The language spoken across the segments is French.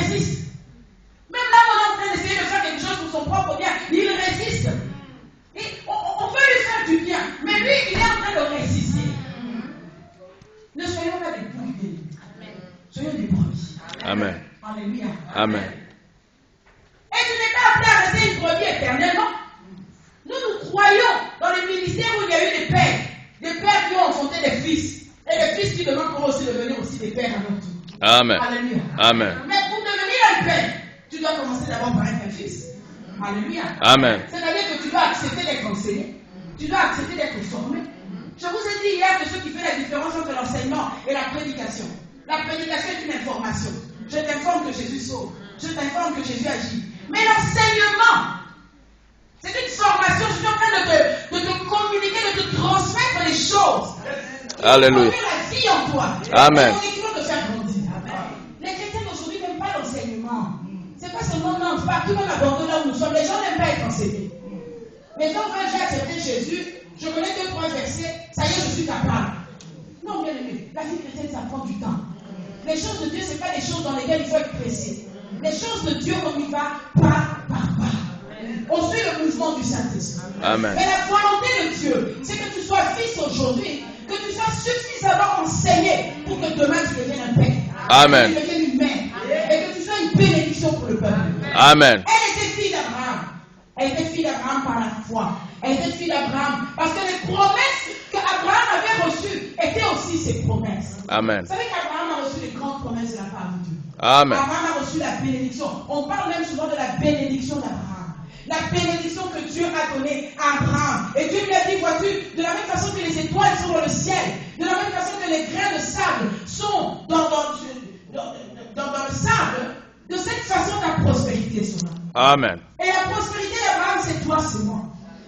résiste. Même là, on est en train d'essayer de faire quelque chose pour son propre bien, il résiste. Et on veut lui faire du bien, mais lui, il est en train de résister. Ne soyons pas des brebis. Soyons des brebis. Amen. Alléluia. Amen. Et tu n'es pas appelé à rester une brebis éternellement. Nous croyons dans les ministères où il y a eu des pères qui ont enfanté des fils, et des fils qui demandent pour aussi devenir aussi des pères à leur tour. Amen. Alléluia. Amen. Mais pour devenir un père, tu dois commencer d'abord par être un fils. Alléluia. Amen. C'est-à-dire que tu dois accepter d'être enseigné, tu dois accepter d'être formé. Je vous ai dit hier que ce qui fait la différence entre l'enseignement et la prédication. La prédication est une information. Je t'informe que Jésus sauve. Je t'informe que Jésus agit. Mais l'enseignement, c'est une formation. Je suis en train de te communiquer, de te transmettre les choses. Alléluia. La vie en toi. Amen. Et de faire grandir. Les chrétiens d'aujourd'hui n'aiment pas l'enseignement. C'est pas seulement non, pas tout le monde abandonne là où nous sommes. Les gens n'aiment pas être enseignés. Mais quand j'ai accepté Jésus, je connais 2-3 versets, ça y est, je suis capable. Non, bien aimé, la vie chrétienne, ça prend du temps. Les choses de Dieu, ce n'est pas des choses dans lesquelles il faut être pressé. Les choses de Dieu, on y va pas par pas. On suit le mouvement du Saint-Esprit. Amen. Mais la volonté de Dieu, c'est que tu sois fils aujourd'hui, que tu sois suffisamment enseigné pour que demain tu deviennes un père. Amen. Que tu deviennes une mère. Et que tu sois une bénédiction pour le peuple. Amen. Elle était fille d'Abraham. Elle était fille d'Abraham par la foi. Elle était fille d'Abraham parce que les promesses qu'Abraham avait reçues étaient aussi ses promesses. Amen. Vous savez qu'Abraham a reçu les grandes promesses de la part de Dieu. Amen. Abraham a reçu la bénédiction. On parle même souvent de la bénédiction d'Abraham. La bénédiction que Dieu a donnée à Abraham. Et Dieu lui a dit, vois-tu, de la même façon que les étoiles sont dans le ciel, de la même façon que les grains de sable sont dans le sable, de cette façon ta prospérité sera. Amen. Et la prospérité d'Abraham, c'est toi, c'est moi.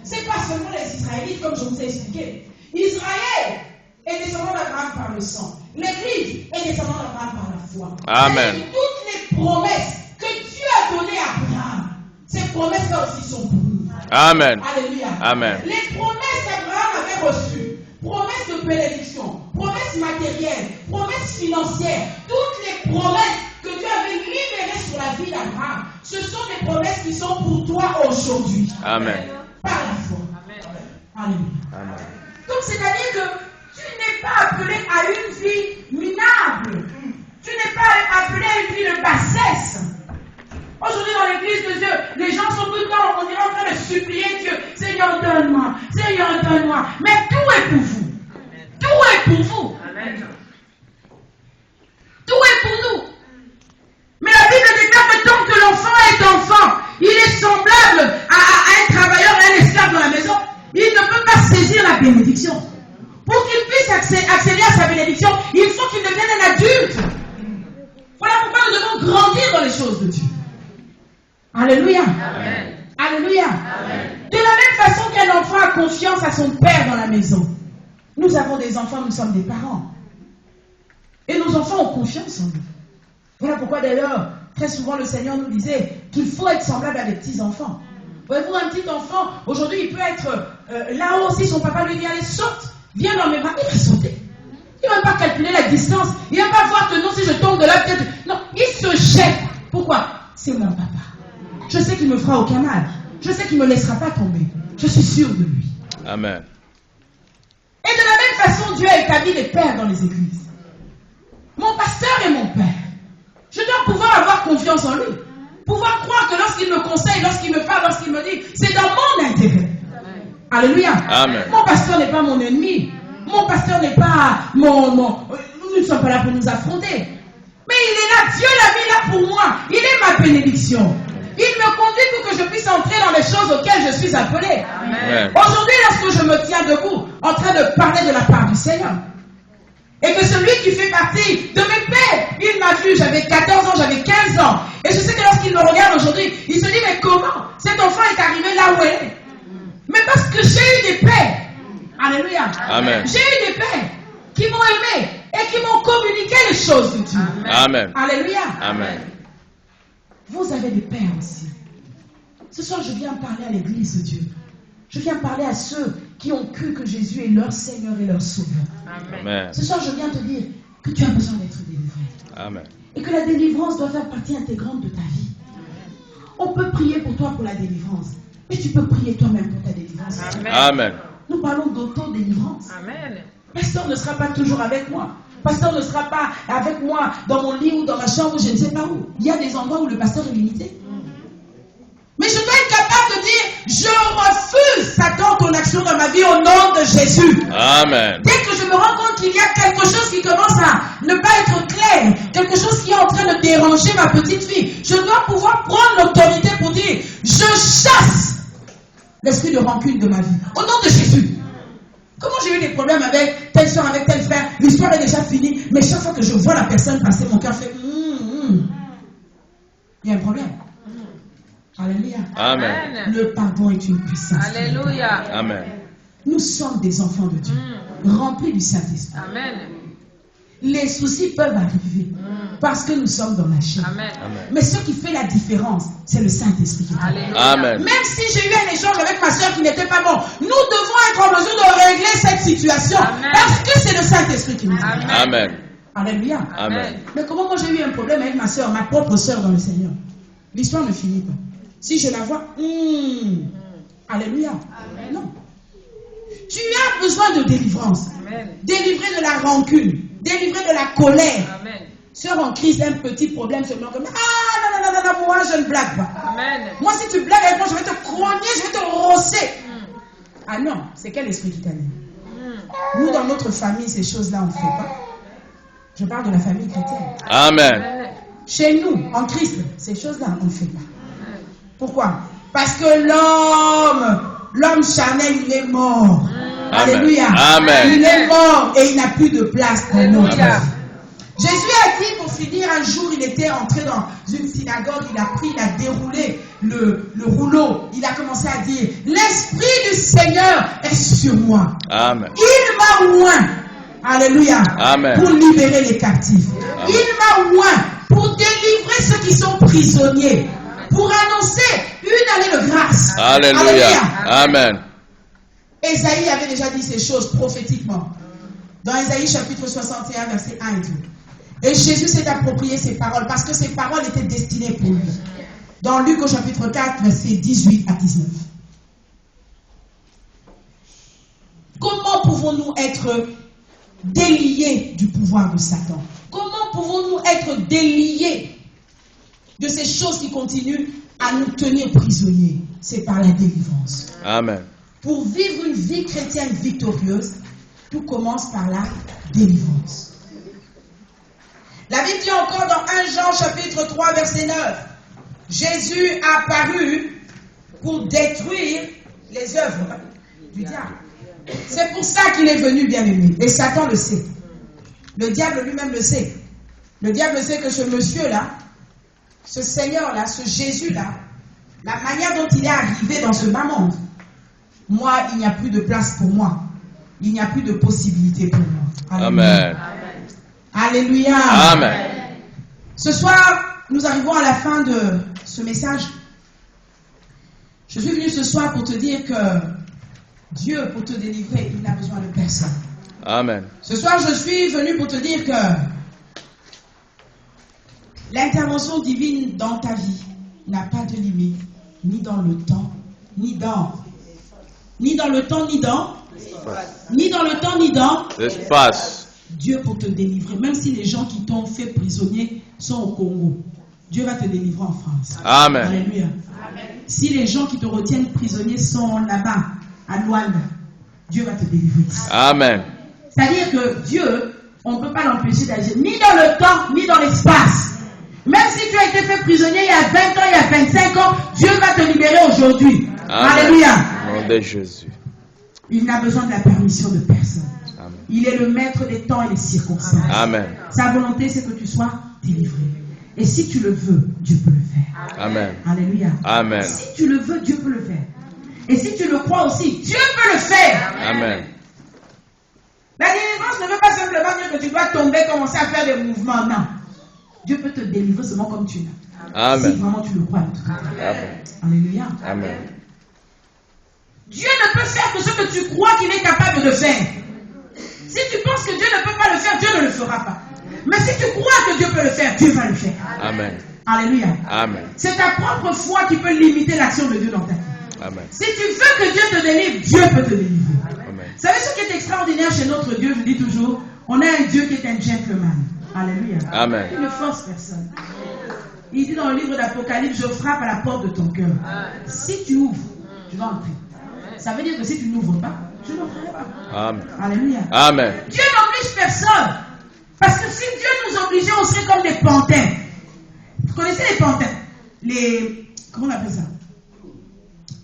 C'est pas seulement les Israélites, comme je vous ai expliqué. Israël est descendant d'Abraham par le sang. L'Église est descendant d'Abraham par la foi. Amen. Et toutes les promesses que Dieu a données à Abraham, ces promesses-là aussi sont pour nous. Amen. Alléluia. Amen. Les promesses qu'Abraham avait reçues, promesses de bénédiction, promesses matérielles, promesses financières, toutes les promesses que Dieu avait libérées sur la vie d'Abraham, ce sont des promesses qui sont pour toi aujourd'hui. Amen. Par la foi. Alléluia. Amen. Donc c'est-à-dire que tu n'es pas appelé à une vie minable. Tu n'es pas appelé à une vie de bassesse. Aujourd'hui dans l'église de Dieu, les gens sont tout le temps, on dirait, en train de supplier Dieu. Seigneur, donne-moi. Seigneur, donne-moi. Mais tout est pour vous. Tout est pour vous. Tout est pour nous. Mais la Bible déclare que tant que l'enfant est enfant, il est semblable à un travailleur et un esclave dans la maison. Il ne peut pas saisir la bénédiction. Pour qu'il puisse accéder à sa bénédiction, il faut qu'il devienne un adulte. Voilà pourquoi nous devons grandir dans les choses de Dieu. Alléluia. Amen. Alléluia. Amen. De la même façon qu'un enfant a confiance à son père dans la maison, nous avons des enfants, nous sommes des parents. Et nos enfants ont confiance en nous. Voilà pourquoi d'ailleurs, très souvent le Seigneur nous disait qu'il faut être semblable à des petits-enfants. Voyez-vous, un petit enfant, aujourd'hui, il peut être là-haut, si son papa lui dit, allez, saute, viens dans mes bras, il va sauter. Il ne va même pas calculer la distance. Il ne va pas voir que non, si je tombe de là, peut-être... Non, il se jette. Pourquoi? C'est mon papa. Je sais qu'il ne me fera aucun mal. Je sais qu'il ne me laissera pas tomber. Je suis sûr de lui. Amen. Et de la même façon, Dieu a établi des pères dans les églises. Mon pasteur est mon père. Je dois pouvoir avoir confiance en lui. Pouvoir croire que lorsqu'il me conseille, lorsqu'il me parle, lorsqu'il me dit, c'est dans mon intérêt. Alléluia. Amen. Mon pasteur n'est pas mon ennemi. Mon pasteur n'est pas mon... Nous ne sommes pas là pour nous affronter. Mais il est là. Dieu l'a mis là pour moi. Il est ma bénédiction. Il me conduit pour que je puisse entrer dans les choses auxquelles je suis appelé. Amen. Aujourd'hui, lorsque je me tiens debout, en train de parler de la part du Seigneur, et que celui qui fait partie de mes pères, il m'a vu, j'avais 14 ans, j'avais 15 ans. Et je sais que lorsqu'il me regarde aujourd'hui, il se dit, mais comment cet enfant est arrivé là où elle est? Mais parce que j'ai eu des pères. Alléluia. Amen. J'ai eu des pères qui m'ont aimé et qui m'ont communiqué les choses de Dieu. Amen. Alléluia. Amen. Vous avez des pères aussi. Ce soir, je viens parler à l'église de Dieu. Je viens parler à ceux qui ont cru que Jésus est leur Seigneur et leur Sauveur. Amen. Ce soir, je viens te dire que tu as besoin d'être délivré. Amen. Et que la délivrance doit faire partie intégrante de ta vie. On peut prier pour toi pour la délivrance. Mais tu peux prier toi-même pour ta délivrance. Amen. Nous parlons d'auto-délivrance. Amen. Pasteur ne sera pas toujours avec moi. Pasteur ne sera pas avec moi dans mon lit ou dans ma chambre ou je ne sais pas où. Il y a des endroits où le pasteur est limité. Mais je dois être capable de dire, je refuse Satan ton action dans ma vie au nom de Jésus. Amen. Dès que je me rends compte qu'il y a quelque chose qui commence à ne pas être clair, quelque chose qui est en train de déranger ma petite fille, je dois pouvoir prendre l'autorité pour dire, je chasse l'esprit de rancune de ma vie. Au nom de Jésus. Comment j'ai eu des problèmes avec telle soeur, avec tel frère, l'histoire est déjà finie, mais chaque fois que je vois la personne passer, mon cœur fait il y a un problème. Alléluia. Amen. Le pardon est une puissance. Alléluia. Amen. Nous sommes des enfants de Dieu, remplis du Saint-Esprit. Amen. Les soucis peuvent arriver parce que nous sommes dans la chair. Amen. Mais ce qui fait la différence, c'est le Saint-Esprit qui travaille. Alléluia. Amen. Même si j'ai eu un échange avec ma soeur qui n'était pas bon, nous devons être en mesure de régler cette situation. Amen. Parce que c'est le Saint-Esprit qui nous aide. Amen. Amen. Alléluia. Amen. Mais comment moi j'ai eu un problème avec ma soeur, ma propre soeur dans le Seigneur? L'histoire ne finit pas. Si je la vois, alléluia. Non. Tu as besoin de délivrance. Amen. Délivré de la rancune, délivré de la colère. Amen. Sœur en crise, un petit problème seulement comme non, moi je ne blague pas. Amen. Moi si tu blagues avec moi, je vais te crogner, je vais te rosser. Ah non, c'est quel esprit qui t'a mis? Nous dans notre famille, ces choses-là on ne fait pas. Je parle de la famille chrétienne. Amen. Chez nous, en Christ, ces choses-là on ne fait pas. Pourquoi? Parce que l'homme charnel, il est mort. Amen. Alléluia. Amen. Il est mort et il n'a plus de place pour nous. Alléluia. Jésus a dit, pour finir, un jour, il était entré dans une synagogue, il a déroulé le rouleau. Il a commencé à dire, l'Esprit du Seigneur est sur moi. Amen. Il m'a oint. Alléluia. Amen. Pour libérer les captifs. Amen. Il m'a oint pour délivrer ceux qui sont prisonniers. Pour annoncer une année de grâce. Alléluia. Amen. Ésaïe avait déjà dit ces choses prophétiquement. Dans Ésaïe chapitre 61, verset 1 et 2. Et Jésus s'est approprié ces paroles parce que ces paroles étaient destinées pour lui. Dans Luc au chapitre 4, verset 18 à 19. Comment pouvons-nous être déliés du pouvoir de Satan? Comment pouvons-nous être déliés de ces choses qui continuent à nous tenir prisonniers? C'est par la délivrance. Amen. Pour vivre une vie chrétienne victorieuse, tout commence par la délivrance. La Bible dit encore dans 1 Jean chapitre 3 verset 9, Jésus a apparu pour détruire les œuvres du diable. C'est pour ça qu'il est venu, bien-aimé. Et Satan le sait. Le diable lui-même le sait. Le diable sait que ce monsieur-là, ce Seigneur-là, ce Jésus-là, la manière dont il est arrivé dans ce bas monde, moi, il n'y a plus de place pour moi. Il n'y a plus de possibilité pour moi. Alléluia. Amen. Alléluia. Amen. Ce soir, nous arrivons à la fin de ce message. Je suis venu ce soir pour te dire que Dieu, pour te délivrer, il n'a besoin de personne. Amen. Ce soir, je suis venu pour te dire que l'intervention divine dans ta vie n'a pas de limite, ni dans le temps, ni dans le temps, ni dans le temps, ni dans L'espace. Dieu pour te délivrer. Même si les gens qui t'ont fait prisonnier sont au Congo, Dieu va te délivrer en France. Amen. Alléluia. Si les gens qui te retiennent prisonnier sont là-bas, à Luanda, Dieu va te délivrer. Amen. C'est-à-dire que Dieu, on ne peut pas l'empêcher d'agir, ni dans le temps, ni dans l'espace. Même si tu as été fait prisonnier il y a 20 ans, il y a 25 ans, Dieu va te libérer aujourd'hui. Amen. Alléluia. Au nom de Jésus. Il n'a besoin de la permission de personne. Amen. Il est le maître des temps et des circonstances. Amen. Sa volonté, c'est que tu sois délivré. Et si tu le veux, Dieu peut le faire. Amen. Alléluia. Amen. Si tu le veux, Dieu peut le faire. Et si tu le crois aussi, Dieu peut le faire. Amen. La délivrance ne veut pas simplement dire que tu dois tomber, commencer à faire des mouvements. Non. Dieu peut te délivrer seulement comme tu l'as. Amen. Si vraiment tu le crois. Amen. Alléluia. Amen. Dieu ne peut faire que ce que tu crois qu'il est capable de faire. Si tu penses que Dieu ne peut pas le faire, Dieu ne le fera pas. Mais si tu crois que Dieu peut le faire, faire, Dieu va le faire. Amen. Alléluia. Amen. C'est ta propre foi qui peut limiter l'action de Dieu dans ta vie. Amen. Si tu veux que Dieu te délivre, Dieu peut te délivrer. Amen. Vous savez ce qui est extraordinaire chez notre Dieu, je dis toujours, on a un Dieu qui est un gentleman. Alléluia. Amen. Il ne force personne. Il dit dans le livre d'Apocalypse, je frappe à la porte de ton cœur. Si tu ouvres, tu vas entrer. Ça veut dire que si tu n'ouvres pas, je n'entrerai pas. Amen. Alléluia. Amen. Dieu n'oblige personne. Parce que si Dieu nous obligeait, on serait comme des pantins. Vous connaissez les pantins? Comment on appelle ça?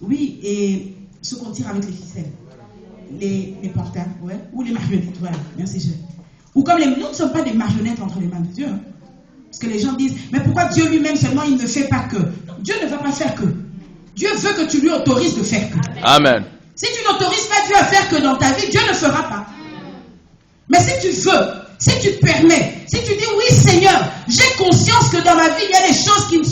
Oui, et ce qu'on tire avec les ficelles. Les pantins, ouais. Ou les marionnettes, voilà. Merci, chef. Ou comme nous ne sommes pas des marionnettes entre les mains de Dieu. Hein. Parce que les gens disent, mais pourquoi Dieu lui-même seulement, il ne fait pas que? Dieu ne va pas faire que. Dieu veut que tu lui autorises de faire que. Amen. Si tu n'autorises pas Dieu à faire que dans ta vie, Dieu ne fera pas. Mais si tu veux, si tu permets, si tu dis oui Seigneur, j'ai conscience que dans ma vie, il y a des choses qui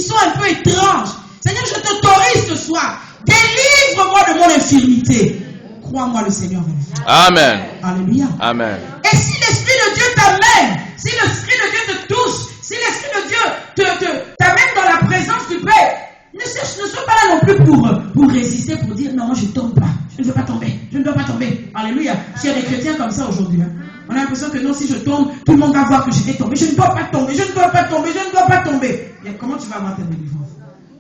sont un peu étranges. Seigneur, je t'autorise ce soir. Délivre-moi de mon infirmité. Crois-moi, le Seigneur va le faire. Amen. Alléluia. Amen. Et si l'Esprit de Dieu t'amène, si l'Esprit de Dieu te touche, si l'Esprit de Dieu t'amène dans la présence du Père, ne sois pas là non plus pour résister, pour dire non, je ne tombe pas, je ne veux pas tomber, je ne dois pas tomber. Alléluia. Il y a des chrétiens comme ça aujourd'hui. Hein. On a l'impression que non, si je tombe, tout le monde va voir que je vais tomber. Je ne dois pas tomber, je ne dois pas tomber, je ne dois pas tomber. Et comment tu vas avoir ta délivrance?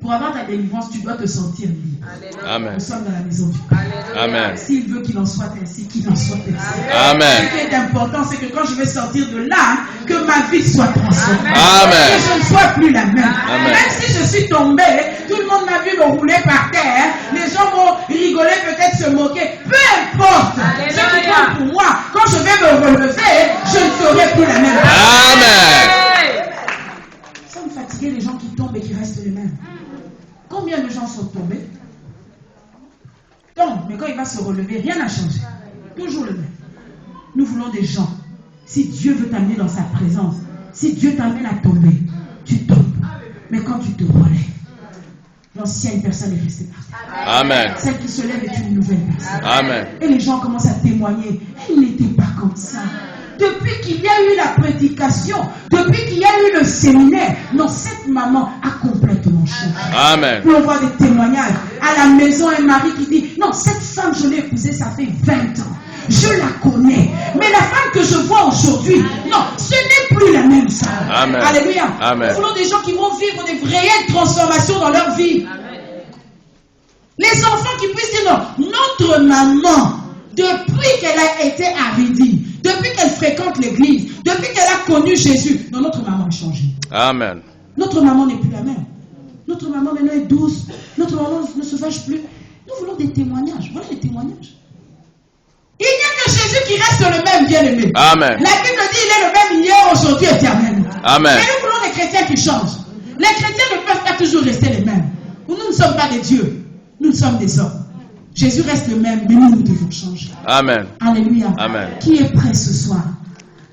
Pour avoir ta délivrance, tu dois te sentir libre. Amen. Nous sommes dans la maison du Père. Amen. S'il veut qu'il en soit ainsi, qu'il en soit ainsi. Amen. Ce qui est important, c'est que quand je vais sortir de là, que ma vie soit transformée. Amen. Que je ne sois plus la même. Amen. Même si je suis tombé, tout le monde m'a vu me rouler par terre. Les gens vont rigoler, peut-être se moquer. Peu importe. Ce qui compte pour moi, quand je vais me relever, je ne serai plus la même. Amen. Nous sommes fatigués des gens qui tombent et qui restent les mêmes. Combien de gens sont tombés? Donc, mais quand il va se relever, rien n'a changé. Toujours le même. Nous voulons des gens. Si Dieu veut t'amener dans sa présence, si Dieu t'amène à tomber, tu tombes. Mais quand tu te relèves, l'ancienne personne est restée par terre. Amen. Celle qui se lève est une nouvelle personne. Amen. Et les gens commencent à témoigner. Il n'était pas comme ça. Depuis qu'il y a eu la prédication, depuis qu'il y a eu le séminaire, non, cette maman a complètement changé. Amen. Puis on voit des témoignages. À la maison, un mari qui dit, non, cette femme, je l'ai épousée, ça fait 20 ans. Je la connais. Mais la femme que je vois aujourd'hui, non, ce n'est plus la même femme. Amen. Alléluia. Amen. Nous voulons des gens qui vont vivre des réelles transformations dans leur vie. Les enfants qui puissent dire, non, notre maman, depuis qu'elle a été à Ridi, depuis qu'elle fréquente l'église, depuis qu'elle a connu Jésus, non, notre maman a changé. Amen. Notre maman n'est plus la même. Notre maman maintenant est douce. Notre maman ne se fâche plus. Nous voulons des témoignages. Voilà les témoignages. Il n'y a que Jésus qui reste le même, bien-aimé. Amen. La Bible dit il est le même hier, aujourd'hui, éternellement. Amen. Mais nous voulons des chrétiens qui changent. Les chrétiens ne peuvent pas toujours rester les mêmes. Nous ne sommes pas des dieux. Nous sommes des hommes. Jésus reste le même, mais nous devons changer. Amen. Alléluia. Amen. Qui est prêt ce soir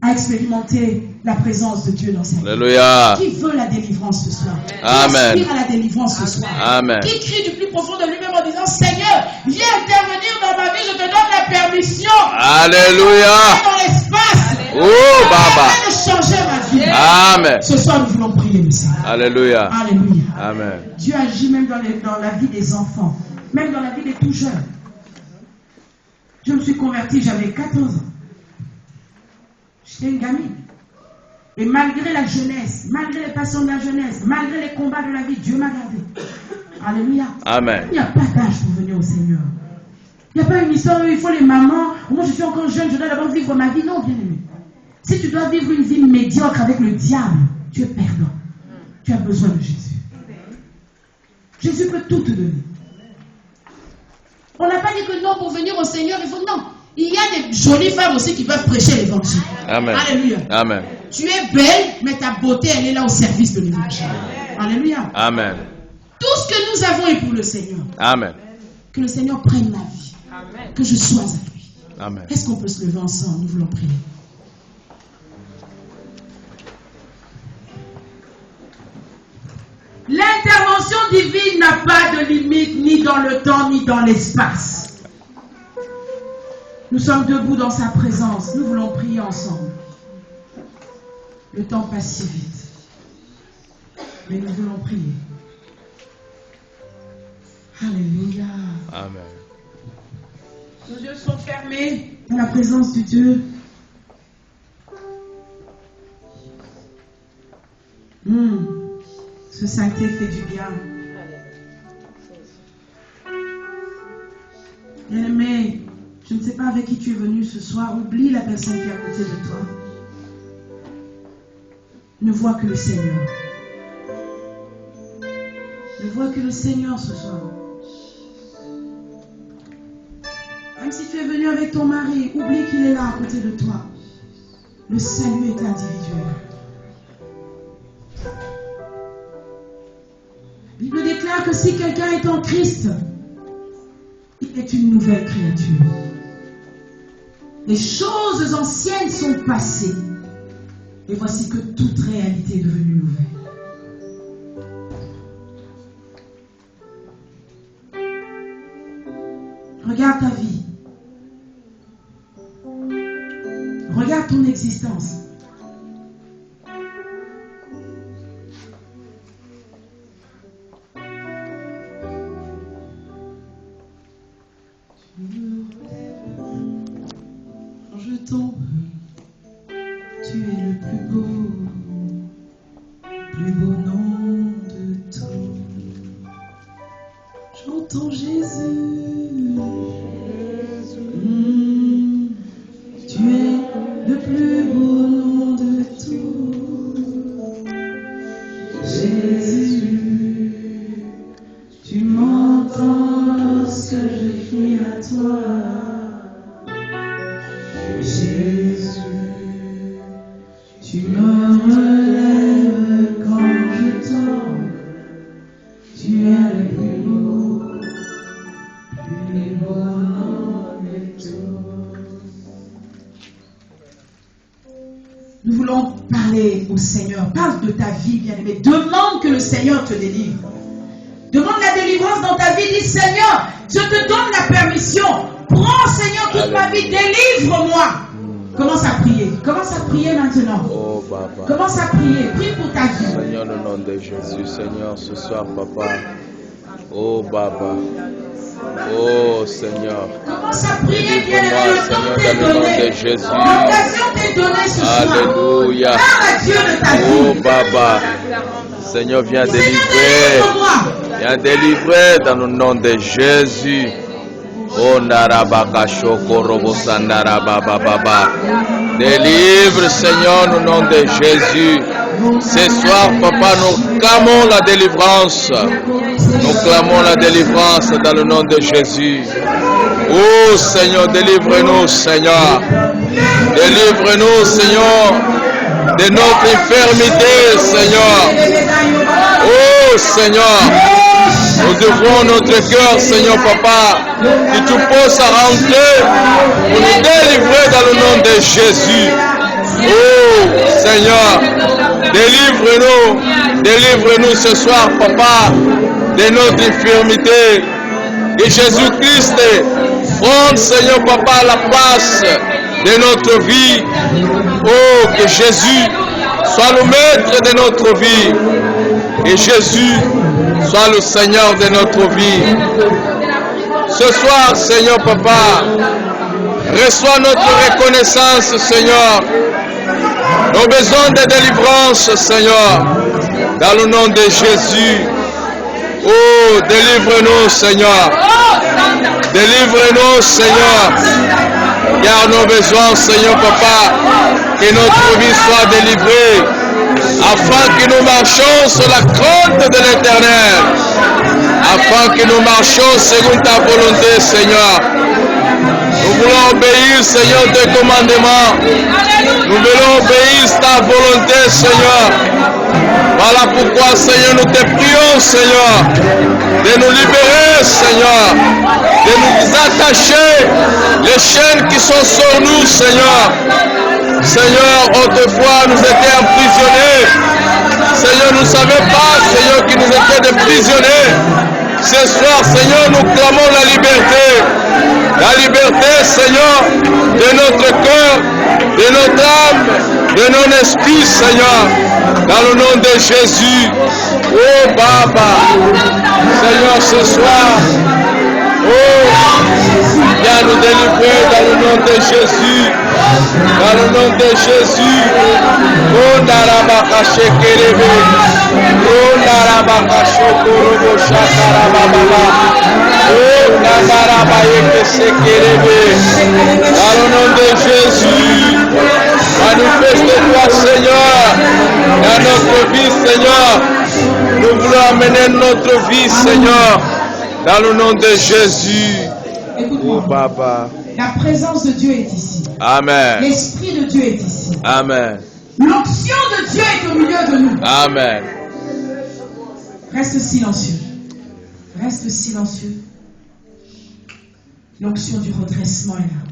à expérimenter la présence de Dieu dans sa vie? Alléluia. Qui veut la délivrance ce soir? Amen. Qui aspire à la délivrance ce soir? Amen. Qui crie du plus profond de lui-même en disant, Seigneur, viens intervenir dans ma vie, je te donne la permission. Alléluia. Dans l'espace. Oh, Baba. De changer ma vie. Amen. Ce soir, nous voulons prier le Seigneur. Alléluia. Alléluia. Amen. Dieu agit même dans la vie des enfants, même dans la vie des tout jeunes. Je me suis convertie, j'avais 14 ans. J'étais une gamine. Et malgré la jeunesse, malgré les passions de la jeunesse, malgré les combats de la vie, Dieu m'a gardé. Alléluia. Amen. Il n'y a pas d'âge pour venir au Seigneur. Il n'y a pas une histoire où il faut les mamans. Moi, je suis encore jeune, je dois d'abord vivre ma vie. Non, bien aimé. Si tu dois vivre une vie médiocre avec le diable, tu es perdant. Tu as besoin de Jésus. Jésus peut tout te donner. On n'a pas dit que non, pour venir au Seigneur, il faut non. Il y a des jolies femmes aussi qui peuvent prêcher l'évangile. Amen. Alléluia. Amen. Tu es belle, mais ta beauté, elle est là au service de l'évangile. Alléluia. Amen. Tout ce que nous avons est pour le Seigneur. Amen. Que le Seigneur prenne ma vie. Amen. Que je sois à lui. Amen. Est-ce qu'on peut se lever ensemble? Nous voulons prier. L'intervention divine n'a pas de limite, ni dans le temps, ni dans l'espace. Nous sommes debout dans sa présence. Nous voulons prier ensemble. Le temps passe si vite. Mais nous voulons prier. Alléluia. Amen. Nos yeux sont fermés dans la présence de Dieu. Ce sainteté fait du bien. Bien-aimé, je ne sais pas avec qui tu es venu ce soir. Oublie la personne qui est à côté de toi. Ne vois que le Seigneur. Ne vois que le Seigneur ce soir. Même si tu es venu avec ton mari, oublie qu'il est là à côté de toi. Le salut est individuel. La Bible déclare que si quelqu'un est en Christ, il est une nouvelle créature. Les choses anciennes sont passées. Et voici que toute réalité est devenue nouvelle. Regarde ta vie. Regarde ton existence. Quand je tombe, tu es le plus beau nom de tout. J'entends Jésus. Tu es le plus beau nom de tout. Jésus, tu m'entends lorsque je crie à toi. Jésus, tu me relèves quand je tombe. Tu es le plus beau nom de tout. Nous voulons parler au Seigneur. Parle de ta vie, bien-aimé. Demande que le Seigneur te délivre. Demande la délivrance dans ta vie. Dis, Seigneur, je te donne la permission. Prends, Seigneur, toute ma vie. Délivre-moi. Commence à prier. Commence à prier maintenant. Oh, Papa. Commence à prier. Prie pour ta vie. Seigneur, au nom de Jésus, Seigneur, ce soir, Papa. Oh, Papa. Oh, Seigneur. Commence à prier, bien-aimé. Le temps Seigneur, t'est dans le nom donné. de Jésus. L'occasion t'est donnée ce soir. Alléluia. Parle à Dieu de ta Oh, vie. Papa. Seigneur, viens Seigneur, délivrer. délivre-moi. Viens délivrer dans le nom de Jésus. Oh, Narabaka Shoko Robo Sandarababa Baba. Délivre, Seigneur, au nom de Jésus. Ce soir, Papa, nous clamons la délivrance. Nous clamons la délivrance dans le nom de Jésus. Oh, Seigneur, délivre-nous, Seigneur. Délivre-nous, Seigneur, de notre infirmité, Seigneur. Oh, Seigneur, nous ouvrons notre cœur, Seigneur, Papa, que tu puisses rentrer pour nous délivrer dans le nom de Jésus. Oh, Seigneur, délivre-nous ce soir, Papa, de notre infirmité. Que Jésus-Christ prenne, Seigneur, Papa, la place de notre vie. Oh, que Jésus soit le maître de notre vie. Que Jésus soit le Seigneur de notre vie. Ce soir, Seigneur, Papa, reçois notre reconnaissance, Seigneur. Nos besoins de délivrance, Seigneur, dans le nom de Jésus. Oh, délivre-nous, Seigneur. Délivre-nous, Seigneur. Car nos besoins, Seigneur, Papa, que notre vie soit délivrée, afin que nous marchions sur la crainte de l'Éternel, afin que nous marchions selon ta volonté, Seigneur. Nous voulons obéir, Seigneur, tes commandements. Nous voulons obéir ta volonté, Seigneur. Voilà pourquoi, Seigneur, nous te prions, Seigneur, de nous libérer, Seigneur, de nous attacher les chaînes qui sont sur nous, Seigneur. Seigneur, autrefois, nous étions emprisonnés. Seigneur, nous ne savions pas, Seigneur, qui nous étaient des prisonniers. Ce soir, Seigneur, nous clamons la liberté. La liberté, Seigneur, de notre cœur, de notre âme, de nos esprits, Seigneur, dans le nom de Jésus. Oh Baba, Seigneur, ce soir, oh, viens nous délivrer dans le nom de Jésus. Dans le nom de Jésus. Oh Narabaka Shekerebe. Oh Narabaka Shokorobo Shakarababa. Oh Narabaka Shekerebe. Dans le nom de Jésus. Manifeste-toi, Seigneur, dans notre vie, Seigneur. Nous voulons amener notre vie, Seigneur, dans le nom de Jésus. Écoute-moi. Oh Baba. La présence de Dieu est ici. Amen. L'Esprit de Dieu est ici. Amen. L'onction de Dieu est au milieu de nous. Amen. Reste silencieux. Reste silencieux. L'onction du redressement est là.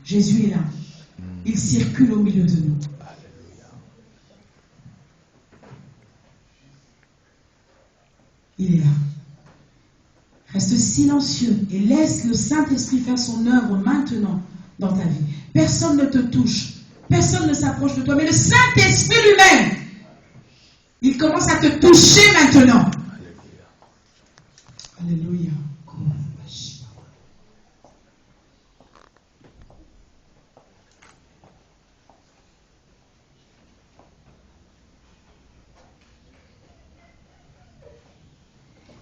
Jésus est là. Il circule au milieu de nous. Il est là. Reste silencieux et laisse le Saint-Esprit faire son œuvre maintenant dans ta vie. Personne ne te touche. Personne ne s'approche de toi. Mais le Saint-Esprit lui-même, il commence à te toucher maintenant. Alléluia.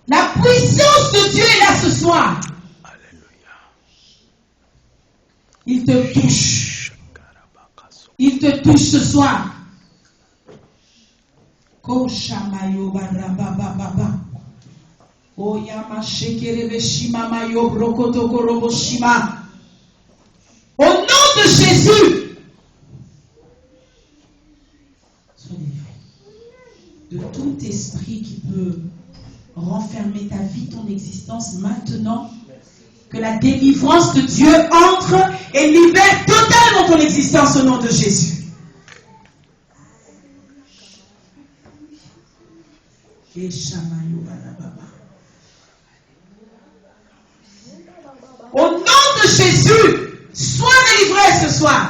La puissance de Dieu est là ce soir. Alléluia. Il te touche. Il te touche ce soir. Koshamayo barabababa. Oyama shekerebeshima mayo brokoto koroboshima. Au nom de Jésus. Sois délivré de tout esprit qui peut renfermer ta vie, ton existence maintenant. Que la délivrance de Dieu entre et libère totalement ton existence au nom de Jésus. Au nom de Jésus, sois délivré ce soir.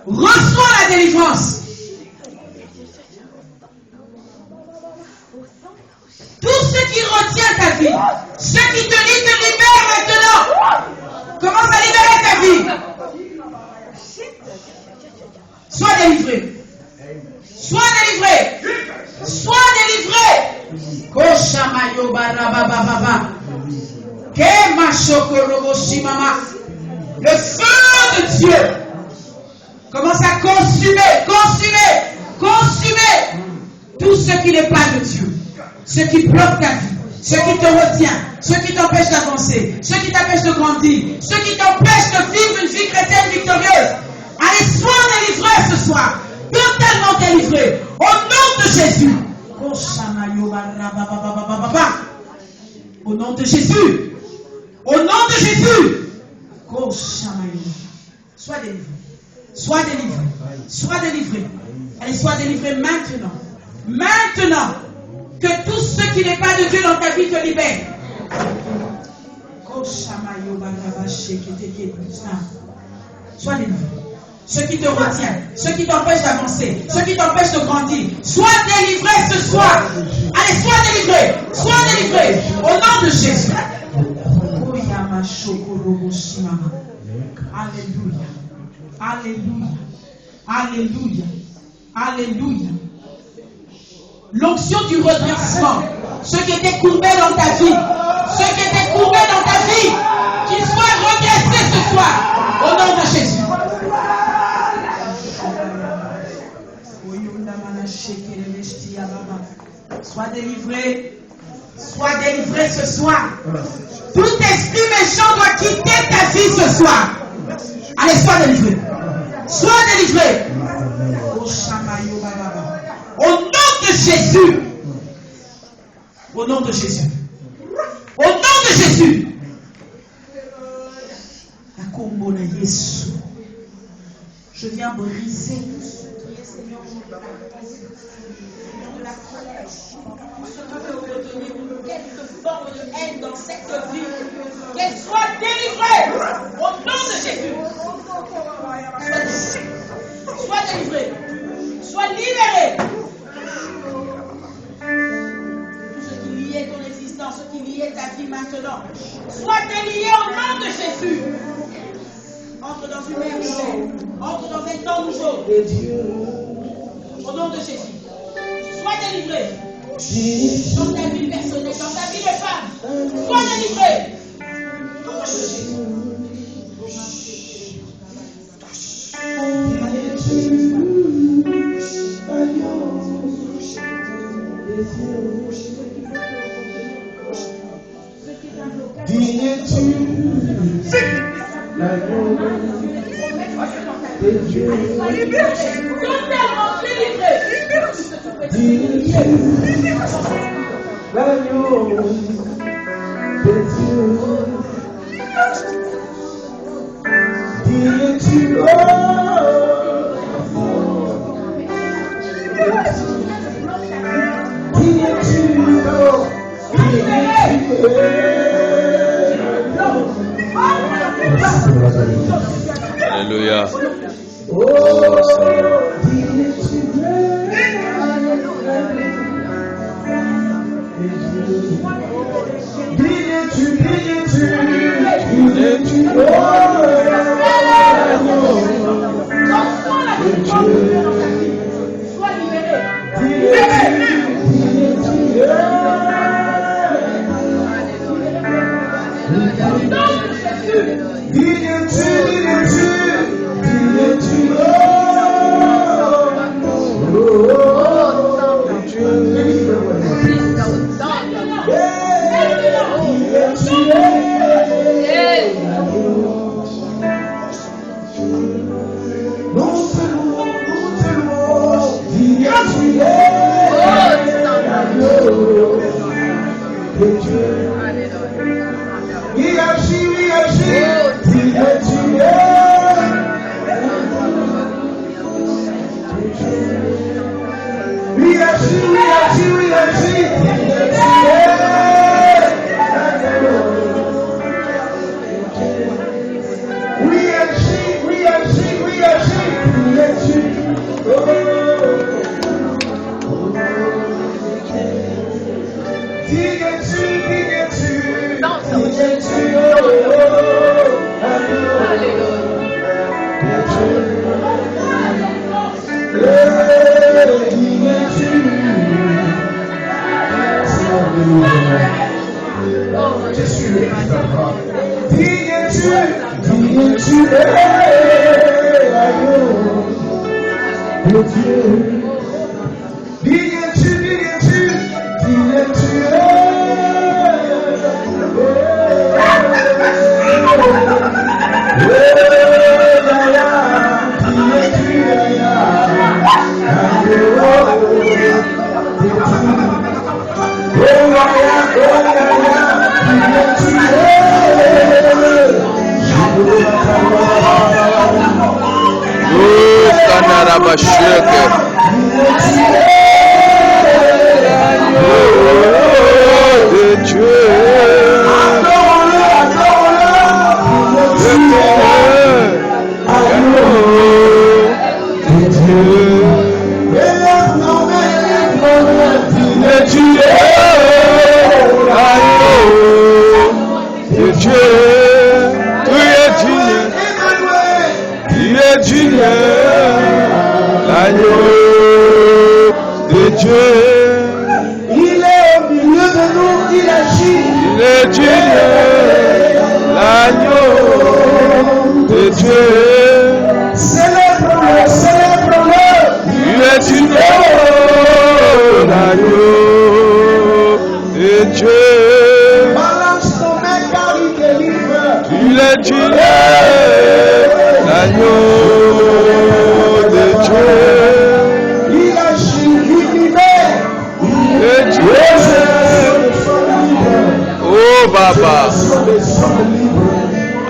Reçois la délivrance. Tout ce qui retient ta vie, ce qui te libère maintenant. Commence à libérer ta vie. Sois délivré. Sois délivré. Sois délivré. Koshamayo barabababa. Kemashokoroboshimama. Le feu de Dieu commence à consumer tout ce qui n'est pas de Dieu. Ce qui bloque ta vie, ce qui te retient, ce qui t'empêche d'avancer, ce qui t'empêche de grandir, ce qui t'empêche de vivre une vie chrétienne victorieuse. Allez, sois délivré ce soir, totalement délivré, au nom de Jésus. Au nom de Jésus. Au nom de Jésus. Sois délivré. Sois délivré. Sois délivré. Allez, sois délivré maintenant. Maintenant. Que tout ce qui n'est pas de Dieu dans ta vie te libère. Sois délivré. Ce qui te retient, ce qui t'empêche d'avancer, ce qui t'empêche de grandir, sois délivré ce soir. Allez, sois délivré. Sois délivré. Au nom de Jésus. Alléluia. Alléluia. Alléluia. Alléluia. L'onction du redressement, ce qui était courbé dans ta vie, qu'il soit redressé ce soir, au nom de Jésus. Sois délivré ce soir. Tout esprit méchant doit quitter ta vie ce soir. Allez, sois délivré. Sois délivré. Au nom de Jésus. Au nom de Jésus. Au nom de Jésus. Je viens briser Seigneur, de la colère. Je veux retenir quelque forme de haine dans cette vie. Qu'elle soit délivrée au nom de Jésus. Sois délivré. Sois libéré. Tout ce qui liait ton existence, ce qui liait ta vie maintenant, sois délié au nom de Jésus. Entre dans une ère nouvelle. Entre dans un temps nouveau. Au nom de Jésus. Sois délivré. Dans ta vie personnelle, dans ta vie de femme. Sois délivré. Au nom de Jésus.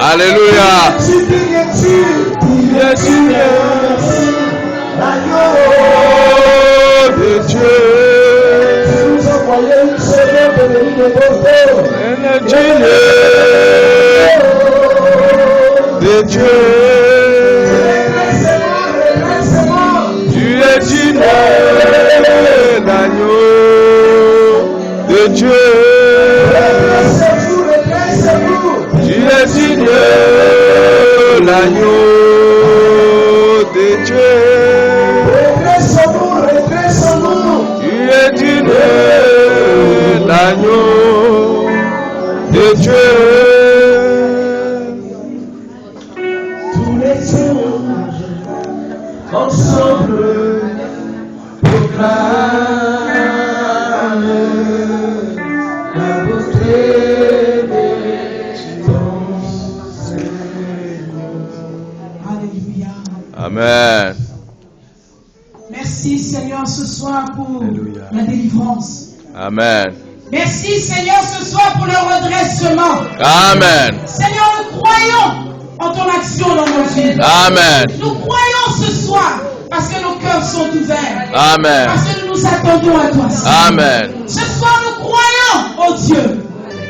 Alléluia. Alléluia. Dieu. Vous envoyez une semaine de venir de Bordeaux. De Dieu. Tu es digne, l'agneau de Dieu. Tu es digne, l'agneau de Dieu. Tu es digne, l'agneau de Dieu. Tous les anges ensemble proclament la beauté de ton Seigneur. Alléluia. Amen. Merci Seigneur ce soir pour Alléluia. la délivrance. Amen. Merci Seigneur ce soir pour le redressement. Amen. Seigneur, nous croyons en ton action dans nos vies. Amen. Nous croyons ce soir parce que nos cœurs sont ouverts. Amen. Parce que nous nous attendons à toi. Seigneur. Amen. Ce soir, nous croyons, oh Dieu,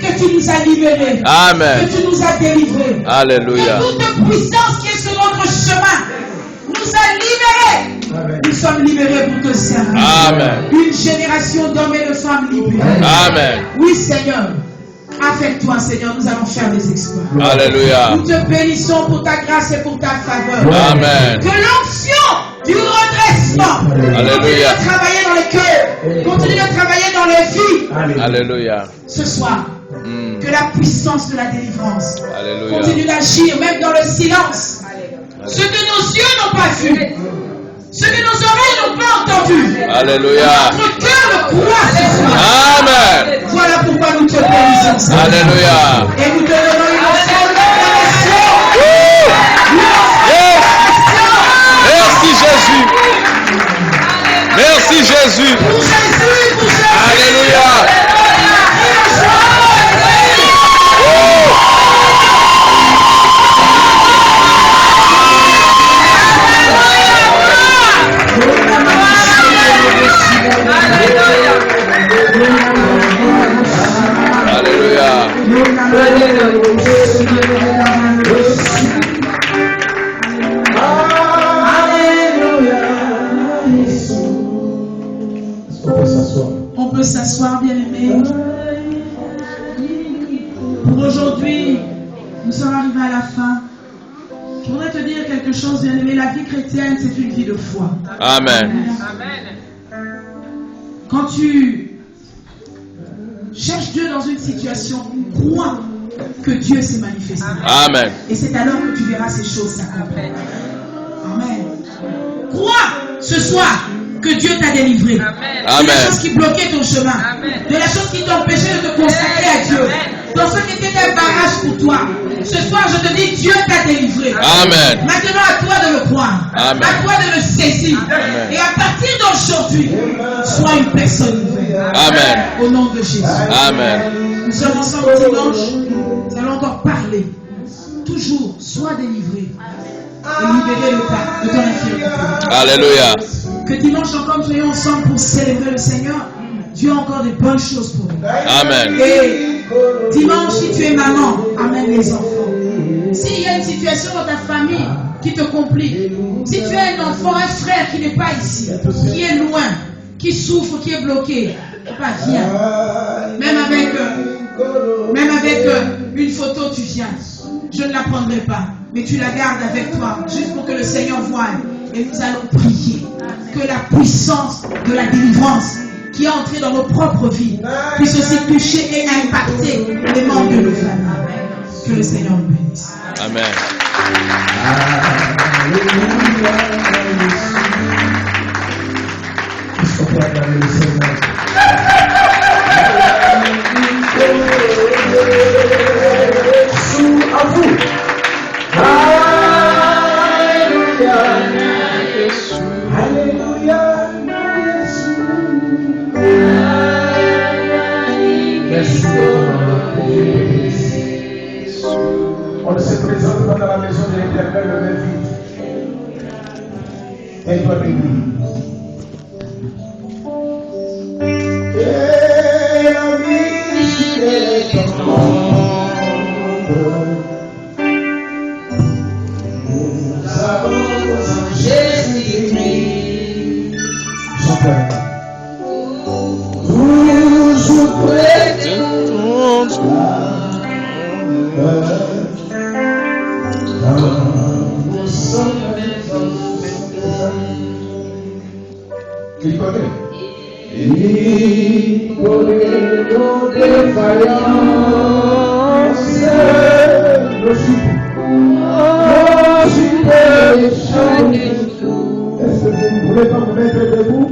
que tu nous as libérés. Amen. Que tu nous as délivrés. Alléluia. Que toute puissance qui est sur notre chemin nous a libérés. Amen. Nous sommes libérés pour te servir. Amen. Une génération d'hommes et de femmes libérés. Amen. Oui, Seigneur. Avec toi, Seigneur, nous allons faire des exploits. Alléluia. Nous te bénissons pour ta grâce et pour ta faveur. Amen. Que l'onction du redressement Alléluia. continue de travailler dans les cœurs, continue de travailler dans les vies. Alléluia. Ce soir, que la puissance de la délivrance Alléluia. continue d'agir, même dans le silence. Ce que nos yeux n'ont pas vu, ce que nos oreilles n'ont pas entendu. Alléluia. Notre cœur le croit ce soir. Amen. Voilà pourquoi nous te bénissons. Seigneur. Alléluia. Et nous te donnons une offrande d'adoration. Yes. Merci Jésus. Merci Jésus. Pour Jésus, pour Jésus. Alléluia. Alléluia. On peut s'asseoir, bien-aimés. Pour aujourd'hui, nous sommes arrivés à la fin. Je voudrais te dire quelque chose, bien-aimé. La vie chrétienne, c'est une vie de foi. Amen. Quand tu cherches Dieu dans une situation, crois que Dieu s'est manifesté. Amen. Et c'est alors que tu verras ces choses s'accomplir. Amen. Crois ce soir que Dieu t'a délivré. De la Amen. chose qui bloquait ton chemin. De la chose qui t'empêchait de te consacrer à Dieu. Dans ce qui était un barrage pour toi. Ce soir, je te dis, Dieu t'a délivré. Amen. Maintenant, à toi de le croire. Amen. À toi de le saisir. Amen. Et à partir d'aujourd'hui, sois une personne nouvelle. Amen. Au nom de Jésus. Amen. Nous sommes ensemble dimanche. Nous allons encore parler. Toujours, sois délivré. Et libérer le pas de ton infirmité. Alléluia. Que dimanche encore, nous soyons ensemble pour célébrer le Seigneur. Dieu a encore de bonnes choses pour nous. Amen. Et dimanche, si tu es maman, amène les enfants. S'il y a une situation dans ta famille qui te complique, si tu as un enfant, un frère qui n'est pas ici, qui est loin, qui souffre, qui est bloqué, pas viens. Même avec une photo, tu viens. Je ne la prendrai pas, mais tu la gardes avec toi, juste pour que le Seigneur voie. Et nous allons prier que la puissance de la délivrance qui est entrée dans nos propres vies puisse aussi toucher et impacter les membres de nos familles. Que le Seigneur nous bénisse. Amen. À vous. Alléluia. Merci de on ne se présente pas dans la maison de l'Éternel le même vide. Elle doit bénir. Toujours prêt. Il connaît. Il connaît nos défaillances, nos supérations. Est-ce que vous ne voulez pas me mettre debout?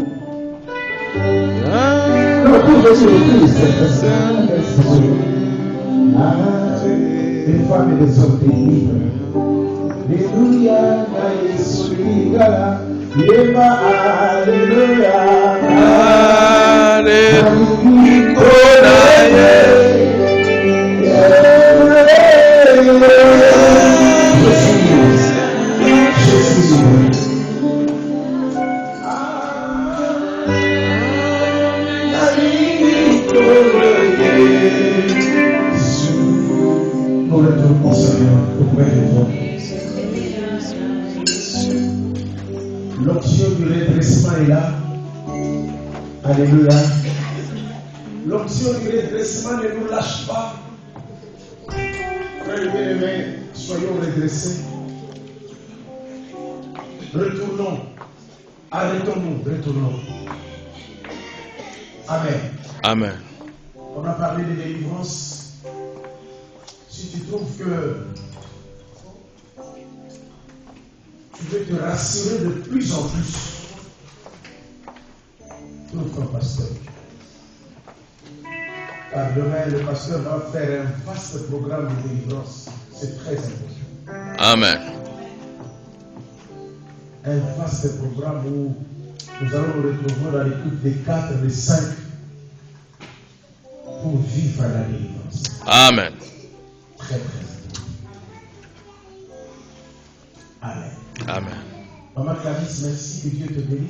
Non, tout je suis les femmes et les hommes libres. Alléluia, Alléluia, Alléluia, nous retournons, Seigneur, auprès de toi. L'onction du redressement est là. Alléluia. L'onction du redressement ne nous lâche pas. Frères bien-aimés, soyons redressés. Retournons. Arrêtons-nous. Retournons. Amen. Amen. On a parlé de délivrance. Si tu trouves que tu veux te rassurer de plus en plus, trouve ton pasteur. Car demain, le pasteur va faire un vaste programme de délivrance. C'est très important. Amen. Un vaste programme où nous allons nous retrouver dans l'écoute des 4 et des 5 pour vivre la délivrance. Amen. Très, très important. Amen. Amen. Maman Clarisse, merci que Dieu te bénisse.